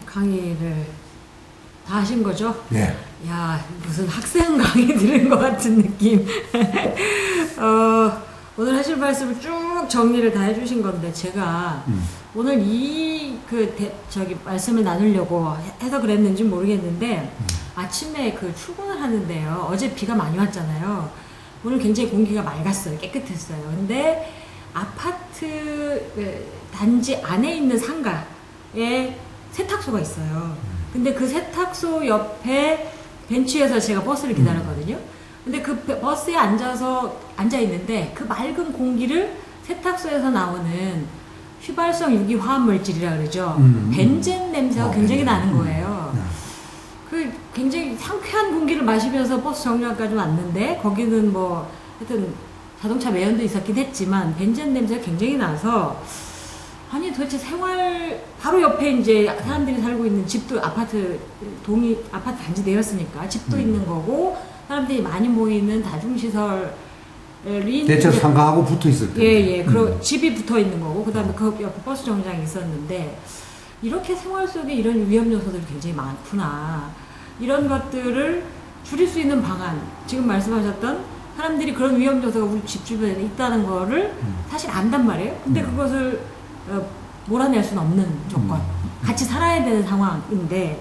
강의를 다 하신 거죠? 예. 야, 무슨 학생 강의 들은 것 같은 느낌. 오늘 하실 말씀을 쭉 정리를 다 해주신 건데, 제가 오늘 저기 말씀을 나누려고 해서 그랬는지 모르겠는데, 아침에 출근을 하는데요. 어제 비가 많이 왔잖아요. 오늘 굉장히 공기가 맑았어요. 깨끗했어요. 근데 아파트 단지 안에 있는 상가에 세탁소가 있어요. 근데 그 세탁소 옆에 벤치에서 제가 버스를 기다렸거든요. 근데 그 버스에 앉아 있는데 그 맑은 공기를 세탁소에서 나오는 휘발성 유기 화합 물질이라 그러죠. 벤젠 냄새가 굉장히 나는 거예요. 그 굉장히 상쾌한 공기를 마시면서 버스 정류장까지 왔는데, 거기는 하여튼 자동차 매연도 있었긴 했지만 벤젠 냄새가 굉장히 나서, 아니 도대체 바로 옆에 이제 사람들이 살고 있는 집도 아파트 단지 내였으니까 집도 있는 거고, 사람들이 많이 모이는 다중시설이 대체 상가하고 붙어 있을 텐데. 예. 그리고 집이 붙어 있는 거고, 그 다음에 그 옆에 버스 정류장이 있었는데, 이렇게 생활 속에 이런 위험 요소들이 굉장히 많구나. 이런 것들을 줄일 수 있는 방안, 지금 말씀하셨던 사람들이 그런 위험 요소가 우리 집 주변에 있다는 거를 사실 안단 말이에요. 근데 그것을 몰아낼 수는 없는 조건. 같이 살아야 되는 상황인데,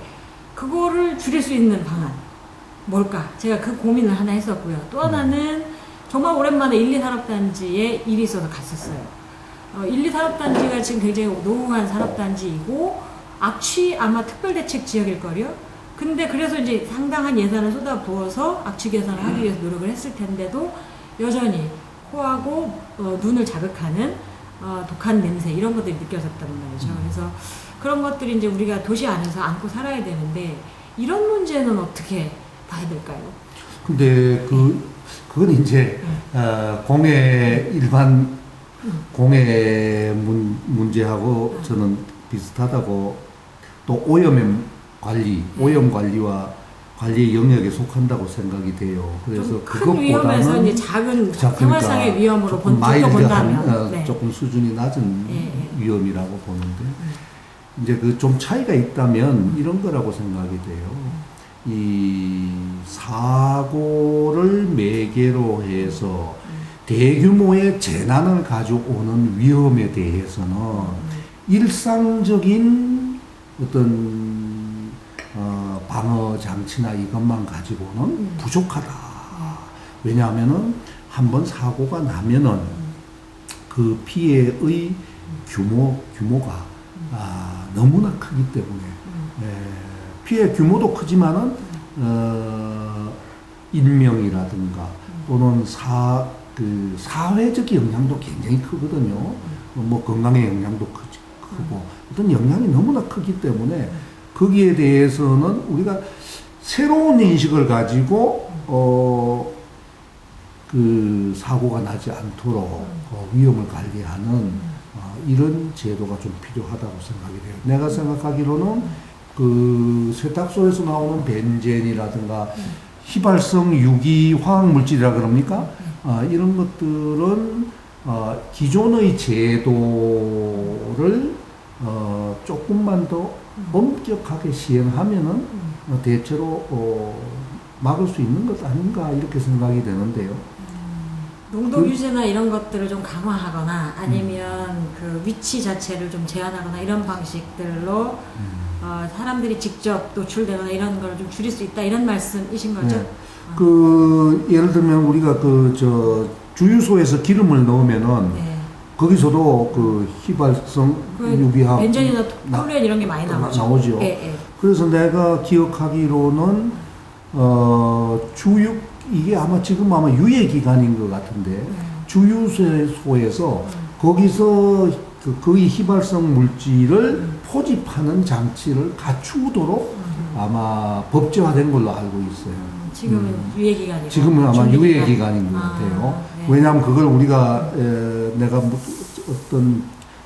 그거를 줄일 수 있는 방안. 뭘까? 제가 그 고민을 하나 했었고요. 또 하나는 정말 오랜만에 1, 2 산업단지에 일이 있어서 갔었어요. 1, 2 산업단지가 지금 굉장히 노후한 산업단지이고, 악취 아마 특별대책 지역일걸요? 근데 그래서 이제 상당한 예산을 쏟아부어서 악취 개선을 하기 위해서 노력을 했을 텐데도 여전히 코하고 눈을 자극하는 독한 냄새, 이런 것들이 느껴졌단 말이죠. 그래서 그런 것들이 이제 우리가 도시 안에서 안고 살아야 되는데, 이런 문제는 어떻게 봐야 될까요? 근데 그건 이제 일반 공해 문제하고 저는 비슷하다고, 또 오염 관리와 관리의 영역에 속한다고 생각이 돼요. 그래서 큰 위험에서 이제 작은 생활상의 위험으로 본다면 조금 수준이 낮은 위험이라고 보는데, 이제 좀 차이가 있다면 이런 거라고 생각이 돼요. 이 사고를 매개로 해서 대규모의 재난을 가져오는 위험에 대해서는 일상적인 어떤 방어 장치나 이것만 가지고는 부족하다. 왜냐하면은 한번 사고가 나면은 그 피해의 규모가 너무나 크기 때문에, 피해 규모도 크지만은 인명이라든가 또는 사회적 영향도 굉장히 크거든요. 건강의 영향도 크고 어떤 영향이 너무나 크기 때문에, 거기에 대해서는 우리가 새로운 인식을 가지고 사고가 나지 않도록 위험을 관리하는 이런 제도가 좀 필요하다고 생각이 돼요. 내가 생각하기로는 세탁소에서 나오는 벤젠이라든가 휘발성 유기 화학 물질이라 그럽니까? 이런 것들은 기존의 제도를 조금만 더 엄격하게 시행하면은 대체로 막을 수 있는 것 아닌가, 이렇게 생각이 되는데요. 농도 규제나 이런 것들을 좀 강화하거나, 아니면 그 위치 자체를 좀 제한하거나, 이런 방식들로 사람들이 직접 노출되거나 이런 걸 좀 줄일 수 있다, 이런 말씀이신 거죠? 네. 예를 들면 우리가 주유소에서 기름을 넣으면은 거기서도 휘발성 유기화 벤젠이나 톨루엔 이런 게 많이 나오죠. 그래서 내가 기억하기로는 이게 지금 아마 유예 기간인 것 같은데, 주유소에서 거기서 거의 휘발성 물질을 포집하는 장치를 갖추도록 아마 법제화된 걸로 알고 있어요. 지금은 유예 기간이고. 지금은 아마 유예 기간인 것 같아요. 왜냐하면 그걸 우리가 내가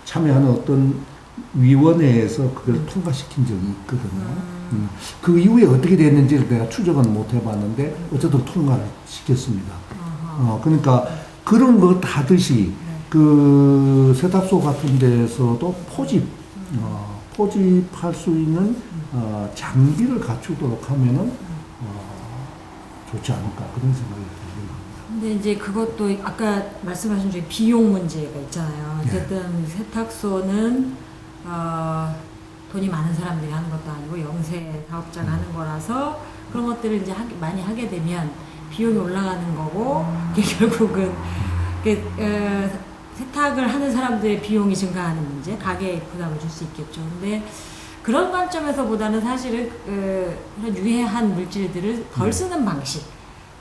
참여하는 어떤 위원회에서 그걸 통과시킨 적이 있거든요. 그 이후에 어떻게 됐는지를 내가 추적은 못 해봤는데 어쨌든 통과를 시켰습니다. 그러니까 그런 것 하듯이 세탁소 같은 데서도 포집할 수 있는 장비를 갖추도록 하면은 좋지 않을까 그런 생각이 듭니다. 근데 이제 그것도 아까 말씀하신 중에 비용 문제가 있잖아요. 어쨌든 세탁소는 돈이 많은 사람들이 하는 것도 아니고 영세 사업자가 하는 거라서 그런 것들을 이제 많이 하게 되면 비용이 올라가는 거고 결국은 세탁을 하는 사람들의 비용이 증가하는 문제, 가게에 부담을 줄 수 있겠죠. 근데 그런 관점에서보다는 사실은 이런 유해한 물질들을 덜 쓰는 방식,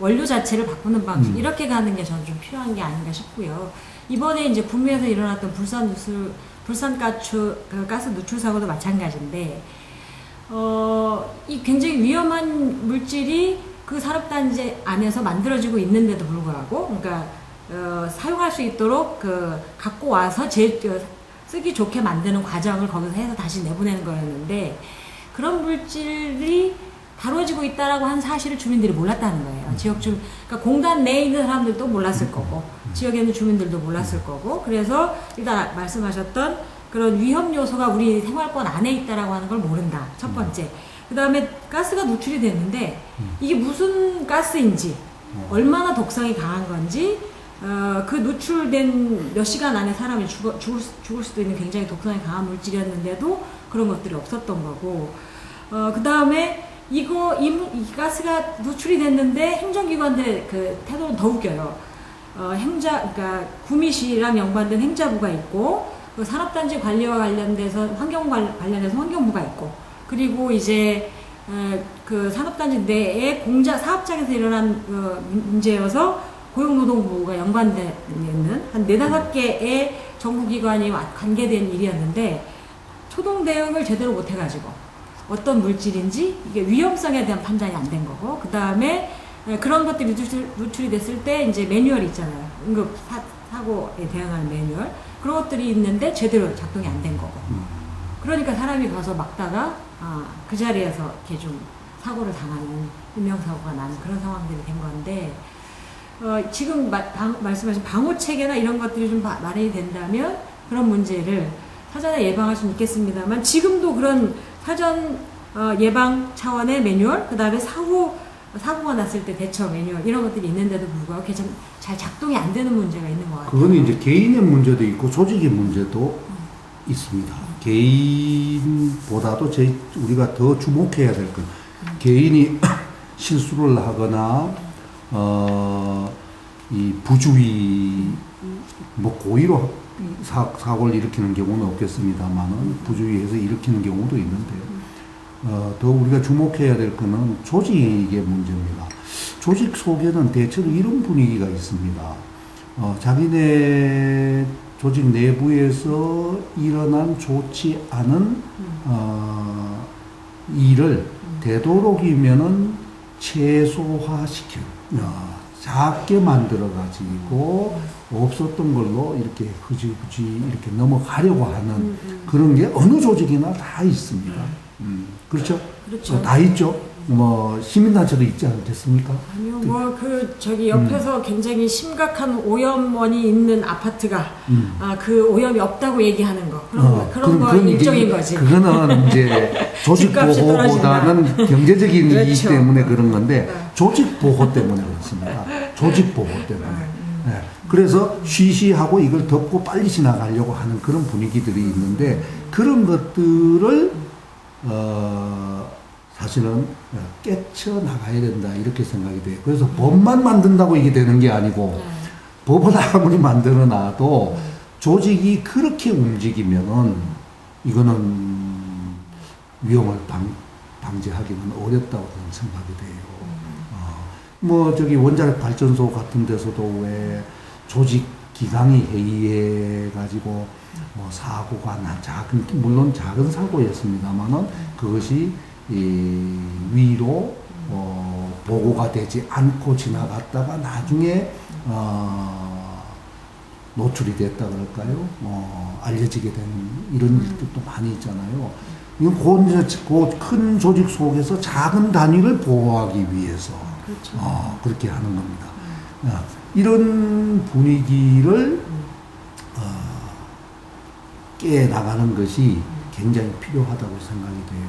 원료 자체를 바꾸는 방식 이렇게 가는 게 저는 좀 필요한 게 아닌가 싶고요. 이번에 이제 구미에서 일어났던 가스 누출 사고도 마찬가지인데 이 굉장히 위험한 물질이 그 산업단지 안에서 만들어지고 있는데도 불구하고, 그러니까 사용할 수 있도록 갖고 와서 쓰기 좋게 만드는 과정을 거기서 해서 다시 내보내는 거였는데 그런 물질이 다뤄지고 있다라고 한 사실을 주민들이 몰랐다는 거예요. 그러니까 공단 내에 있는 사람들도 몰랐을 거고 지역에 있는 주민들도 몰랐을 거고, 그래서 일단 말씀하셨던 그런 위험 요소가 우리 생활권 안에 있다라고 하는 걸 모른다. 첫 번째. 그 다음에 가스가 누출이 됐는데 이게 무슨 가스인지, 얼마나 독성이 강한 건지, 그 누출된 몇 시간 안에 사람이 죽을 수도 있는 굉장히 독성이 강한 물질이었는데도 그런 것들이 없었던 거고, 그 다음에 이 가스가 누출이 됐는데 행정기관들의 그 태도는 더 웃겨요. 그러니까 구미시랑 연관된 행자부가 있고, 그 산업단지 관리와 관련돼서 관련해서 환경부가 있고, 그리고 이제 그 산업단지 내에 사업장에서 일어난 문제여서 고용노동부가 연관되어 있는 한 4-5개의 정부기관이 관계된 일이었는데 초동 대응을 제대로 못 해가지고 어떤 물질인지 이게 위험성에 대한 판단이 안 된 거고, 그 다음에 그런 것들이 누출이 됐을 때 이제 매뉴얼이 있잖아요. 응급 사고에 대응하는 매뉴얼. 그런 것들이 있는데 제대로 작동이 안 된 거고. 그러니까 사람이 가서 막다가 그 자리에서 이렇게 좀 사고를 당하는, 인명사고가 나는 그런 상황들이 된 건데, 지금 말씀하신 방호체계나 이런 것들이 좀 마련이 된다면 그런 문제를 사전에 예방할 수는 있겠습니다만, 지금도 그런 사전 예방 차원의 매뉴얼, 그 다음에 사고가 났을 때 대처 매뉴얼 이런 것들이 있는데도 불구하고 잘 작동이 안 되는 문제가 있는 것 같아요. 그건 이제 개인의 문제도 있고 조직의 문제도 있습니다. 개인보다도 우리가 더 주목해야 될 건 개인이 실수를 하거나 이 부주의, 고의로 사고를 일으키는 경우는 없겠습니다만은 부주의해서 일으키는 경우도 있는데, 더 우리가 주목해야 될 거는 조직의 문제입니다. 조직 속에는 대체로 이런 분위기가 있습니다. 자기네 조직 내부에서 일어난 좋지 않은 일을 되도록이면은 최소화시켜, 작게 만들어 가지고 없었던 걸로 이렇게 흐지부지 이렇게 넘어가려고 하는 그런 게 어느 조직이나 다 있습니다. 그렇죠? 그렇죠. 다 있죠. 시민단체도 있지 않겠습니까? 아니요, 옆에서 굉장히 심각한 오염원이 있는 아파트가, 그 오염이 없다고 얘기하는 거. 그런 거 일종인 거지. 그거는 이제 조직 보호보다는 경제적인 그렇죠. 이익 때문에 그런 건데, 조직 보호 때문에 그렇습니다. 조직 보호 때문에. 네. 그래서 쉬쉬하고 이걸 덮고 빨리 지나가려고 하는 그런 분위기들이 있는데, 그런 것들을, 사실은 깨쳐 나가야 된다 이렇게 생각이 돼요. 그래서 법만 만든다고 이게 되는 게 아니고, 법을 아무리 만들어 놔도 조직이 그렇게 움직이면은 이거는 위험을 방지하기는 어렵다고 저는 생각이 돼요. 원자력 발전소 같은 데서도 왜 조직 기강이 회의해 가지고 사고가 물론 작은 사고였습니다만은 그것이 위로 보고가 되지 않고 지나갔다가 나중에 노출이 됐다 그럴까요? 알려지게 된 이런 일들도 많이 있잖아요. 이건 그 큰 조직 속에서 작은 단위를 보호하기 위해서 그렇죠. 그렇게 하는 겁니다. 이런 분위기를 깨 나가는 것이 굉장히 필요하다고 생각이 돼요.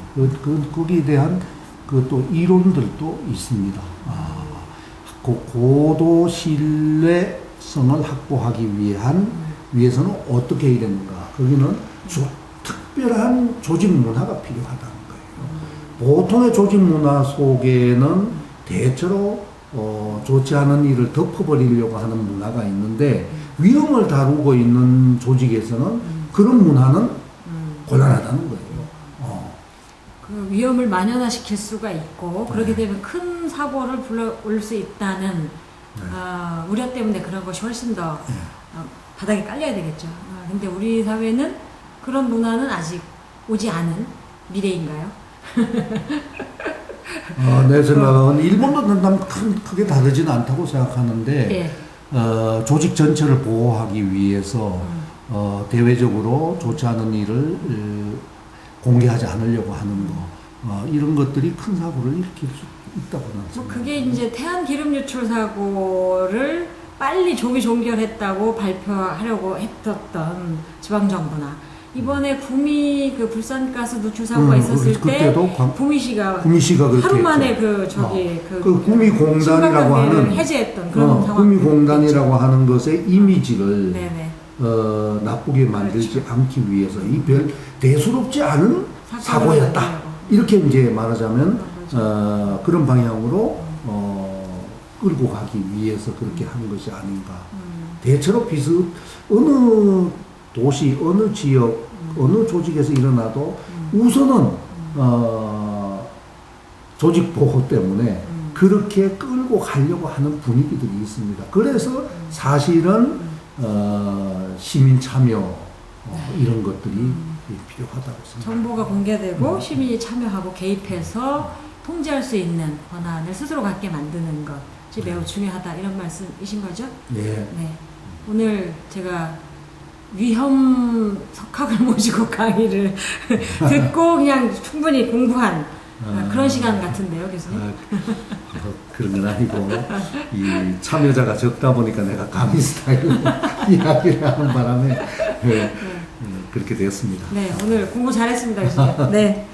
거기에 대한 그 또 이론들도 있습니다. 고도 신뢰성을 확보하기 위해서는 어떻게 해야 되는가? 거기는 특별한 조직 문화가 필요하다는 거예요. 보통의 조직 문화 속에는 대체로 좋지 않은 일을 덮어버리려고 하는 문화가 있는데 위험을 다루고 있는 조직에서는 그런 문화는 곤란하다는 거예요. 그 위험을 만연화시킬 수가 있고 그렇게 되면 큰 사고를 불러올 수 있다는 우려 때문에 그런 것이 훨씬 더 바닥에 깔려야 되겠죠. 근데 우리 사회는 그런 문화는 아직 오지 않은 미래인가요? 내 생각은 일본도 난 크게 다르지는 않다고 생각하는데 예. 조직 전체를 보호하기 위해서 대외적으로 좋지 않은 일을 공개하지 않으려고 하는 거 이런 것들이 큰 사고를 일으킬 수 있다고 나는 생각합니다. 그게 이제 태안 기름 유출 사고를 빨리 조기 종결했다고 발표하려고 했었던 지방 정부나 이번에 구미 그 불산가스 누출 사고가 있었을 때 구미 씨가 그렇게 하루 만에 했죠. 그 구미 공단이라고 하는 해제했던 그런 상황. 구미 공단이라고 하는 것의 이미지를 네네. 나쁘게 만들지 그렇죠. 않기 위해서 이 별 대수롭지 않은 사고였다. 이렇게 이제 말하자면 그런 방향으로 끌고 가기 위해서 그렇게 한 것이 아닌가. 대체로 어느 도시, 어느 지역, 어느 조직에서 일어나도 우선은 조직 보호 때문에 그렇게 끌고 가려고 하는 분위기들이 있습니다. 그래서 사실은 시민 참여 이런 것들이 필요하다고 생각합니다. 정보가 공개되고 시민이 참여하고 개입해서 통제할 수 있는 권한을 스스로 갖게 만드는 것이 매우 중요하다 이런 말씀이신 거죠? 예. 네. 오늘 제가 위험 석학을 모시고 강의를 듣고 그냥 충분히 공부한 그런 시간 같은데요, 교수님? 그런 건 아니고 이 참여자가 적다 보니까 내가 강의 스타일로 이야기를 하는 바람에 그렇게 됐습니다. 네, 오늘 공부 잘했습니다, 교수님. 네.